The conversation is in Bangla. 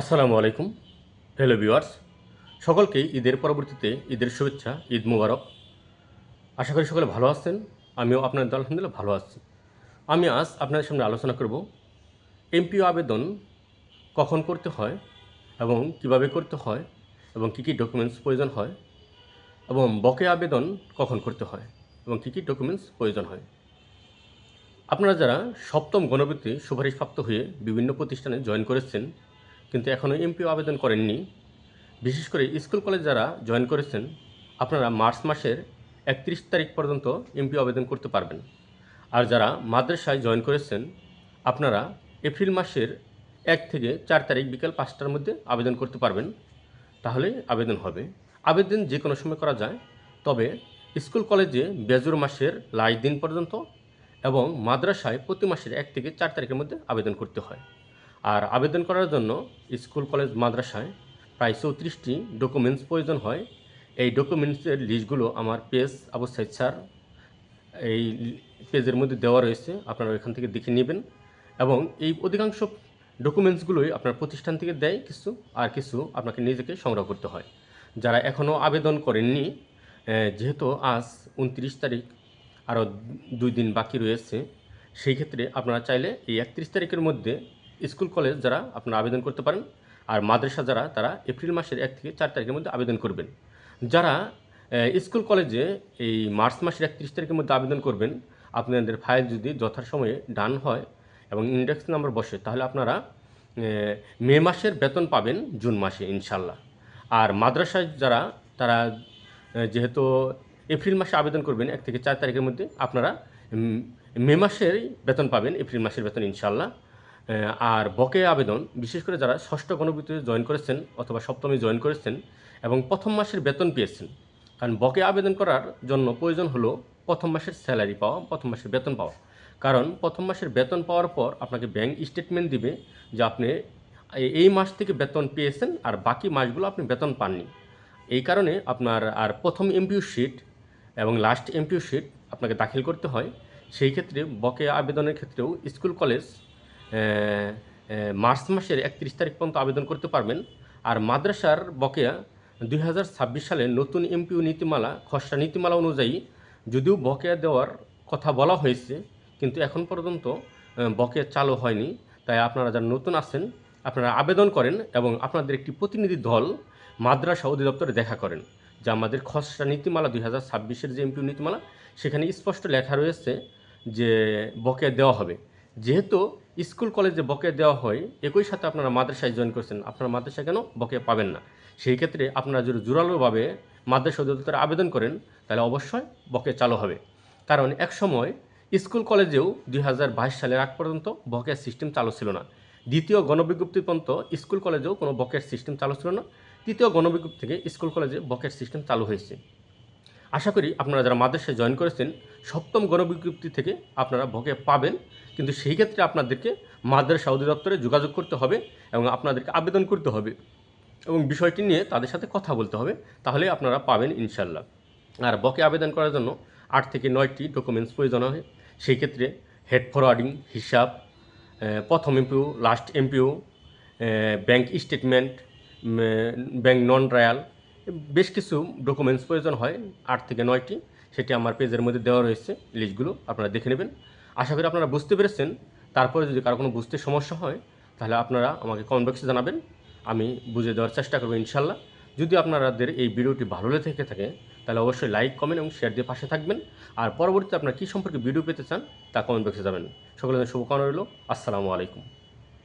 আসসালামু আলাইকুম। হ্যালো ভিউয়ার্স, সকলকেই ঈদের পরবর্তীতে ঈদের শুভেচ্ছা, ঈদ মুবারক। আশা করি সকলে ভালো আছেন। আমিও আপনাদের আলহামদুলিল্লাহ ভালো আছি। আমি আজ আপনাদের সামনে আলোচনা করব এমপিও আবেদন কখন করতে হয় এবং কিভাবে করতে হয় এবং কী কী ডকুমেন্টস প্রয়োজন হয় এবং বকেয়া আবেদন কখন করতে হয় এবং কী কী ডকুমেন্টস প্রয়োজন হয়। আপনারা যারা সপ্তম গণবৃত্তি সুপারিশপ্রাপ্ত হয়ে বিভিন্ন প্রতিষ্ঠানে জয়েন করেছেন কিন্তু এখনও এমপিও আবেদন করেননি, বিশেষ করে স্কুল কলেজ যারা জয়েন করেছেন, আপনারা মার্চ মাসের 31 তারিখ পর্যন্ত এমপিও আবেদন করতে পারবেন। আর যারা মাদ্রাসায় জয়েন করেছেন, আপনারা এপ্রিল মাসের 1 থেকে 4 তারিখ বিকাল 5টার মধ্যে আবেদন করতে পারবেন। তাহলে আবেদন হবে। আবেদন যে কোনো সময় করা যায়, তবে স্কুল কলেজে বেজুর মাসের লাস্ট দিন পর্যন্ত এবং মাদ্রাসায় প্রতি মাসের 1 থেকে 4 তারিখের মধ্যে আবেদন করতে হয়। আর আবেদন করার জন্য স্কুল কলেজ মাদ্রাসায় প্রায় 34টি ডকুমেন্টস প্রয়োজন হয়। এই ডকুমেন্টসের লিস্টগুলো আমার পেজ আবু সাইদ স্যার এই পেজের মধ্যে দেওয়া রয়েছে, আপনারা এখান থেকে দেখে নেবেন। এবং এই অধিকাংশ ডকুমেন্টসগুলোই আপনার প্রতিষ্ঠান থেকে দেয় কিছু, আর কিছু আপনাকে নিজেকে সংগ্রহ করতে হয়। যারা এখনও আবেদন করেননি, যেহেতু আজ 29 তারিখ, আরও 2 দিন বাকি রয়েছে, সেই ক্ষেত্রে আপনারা চাইলে এই 31 তারিখের মধ্যে স্কুল কলেজ যারা আপনারা আবেদন করতে পারেন, আর মাদ্রাসা যারা তারা এপ্রিল মাসের 1 থেকে 4 তারিখের মধ্যে আবেদন করবেন। যারা স্কুল কলেজে এই মার্চ মাসের 31 তারিখের মধ্যে আবেদন করবেন, আপনাদের ফাইল যদি যথাসময়ে ডান হয় এবং ইন্ডেক্স নাম্বার বসে, তাহলে আপনারা মে মাসের বেতন পাবেন জুন মাসে ইনশাল্লাহ। আর মাদ্রাসায় যারা তারা যেহেতু এপ্রিল মাসে আবেদন করবেন 1 থেকে 4 তারিখের মধ্যে, আপনারা মে মাসের বেতন পাবেন, এপ্রিল মাসের বেতন ইনশাল্লাহ। আর বকেয়া আবেদন বিশেষ করে যারা ষষ্ঠ গণবৃত্তিতে জয়েন করেছেন অথবা সপ্তমে জয়েন করেছেন এবং প্রথম মাসের বেতন পেয়েছেন, কারণ বকেয়া আবেদন করার জন্য প্রয়োজন হলো প্রথম মাসের স্যালারি পাওয়া, প্রথম মাসের বেতন পাওয়া। কারণ প্রথম মাসের বেতন পাওয়ার পর আপনাকে ব্যাংক স্টেটমেন্ট দিবে যে আপনি এই মাস থেকে বেতন পেয়েছেন আর বাকি মাসগুলো আপনি বেতন পাননি। এই কারণে আপনার আর প্রথম এমপিও শিট এবং লাস্ট এমপিও শিট আপনাকে দাখিল করতে হয়। সেই ক্ষেত্রে বকেয়া আবেদনের ক্ষেত্রেও স্কুল কলেজ মার্চ মাসের 31 তারিখ পর্যন্ত আবেদন করতে পারবেন। আর মাদ্রাসার বকেয়া 2026 সালে নতুন এমপিও নীতিমালা, খসড়া নীতিমালা অনুযায়ী যদিও বকেয়া দেওয়ার কথা বলা হয়েছে, কিন্তু এখন পর্যন্ত বকেয়া চালু হয়নি। তাই আপনারা যারা নতুন আছেন, আপনারা আবেদন করেন এবং আপনাদের একটি প্রতিনিধি দল মাদ্রাসা অধিদপ্তরে দেখা করেন যে আমাদের খসড়া নীতিমালা 2026-এর যে এমপিও নীতিমালা, সেখানে স্পষ্ট লেখা রয়েছে যে বকেয়া দেওয়া হবে। যেহেতু স্কুল কলেজে বকেয়া দেওয়া হয়, একই সাথে আপনারা মাদ্রাসায় জয়েন করছেন, আপনারা মাদ্রাসায় কেন বকেয়া পাবেন না? সেই ক্ষেত্রে আপনারা যদি জোরালোভাবে মাদ্রাসা অধিদপ্তরে আবেদন করেন, তাহলে অবশ্যই বকেয়া চালু হবে। কারণ এক সময় স্কুল কলেজেও 2022 সালের আগ পর্যন্ত বকেয়া সিস্টেম চালু ছিল না। দ্বিতীয় গণবিজ্ঞপ্তি পর্যন্ত স্কুল কলেজেও কোনো বকেয়ার সিস্টেম চালু ছিল না। তৃতীয় গণবিজ্ঞপ্তি থেকে স্কুল কলেজে বকেয়ার সিস্টেম চালু হয়েছে। আশা করি আপনারা যারা মাদ্রাসায় জয়েন করেছেন, সপ্তম গণবিজ্ঞপ্তি থেকে আপনারা বকেয়া পাবেন, কিন্তু সেই ক্ষেত্রে আপনাদেরকে মাদ্রাসা অধিদপ্তরে যোগাযোগ করতে হবে এবং আপনাদেরকে আবেদন করতে হবে এবং বিষয়টি নিয়ে তাদের সাথে কথা বলতে হবে, তাহলে আপনারা পাবেন ইনশাল্লাহ। আর বকেয়া আবেদন করার জন্য 8 থেকে 9টি ডকুমেন্টস প্রয়োজন হয়। সেই ক্ষেত্রে হেড ফরওয়ার্ডিং, হিসাব, প্রথম MPO, last MPO, bank statement, bank non trial, বেশ কিছু ডকুমেন্টস প্রয়োজন হয়, 8 থেকে 9টি। সেটি আমার পেজের মধ্যে দেওয়া রয়েছে, লিস্টগুলো আপনারা দেখে নেবেন। আশা করি আপনারা বুঝতে পেরেছেন। তারপরে যদি কারো কোনো বুঝতে সমস্যা হয়, তাহলে আপনারা আমাকে কমেন্ট বক্সে জানাবেন, আমি বুঝে দেওয়ার চেষ্টা করবো ইনশাল্লাহ। যদি আপনাদের এই ভিডিওটি ভালো লেগে থাকে, তাহলে অবশ্যই লাইক, কমেন্ট এবং শেয়ার দিয়ে পাশে থাকবেন। আর পরবর্তীতে আপনারা কী সম্পর্কে ভিডিও পেতে চান তা কমেন্ট বক্সে যাবেন। সকলের শুভকামনা রইল। আসসালামু আলাইকুম।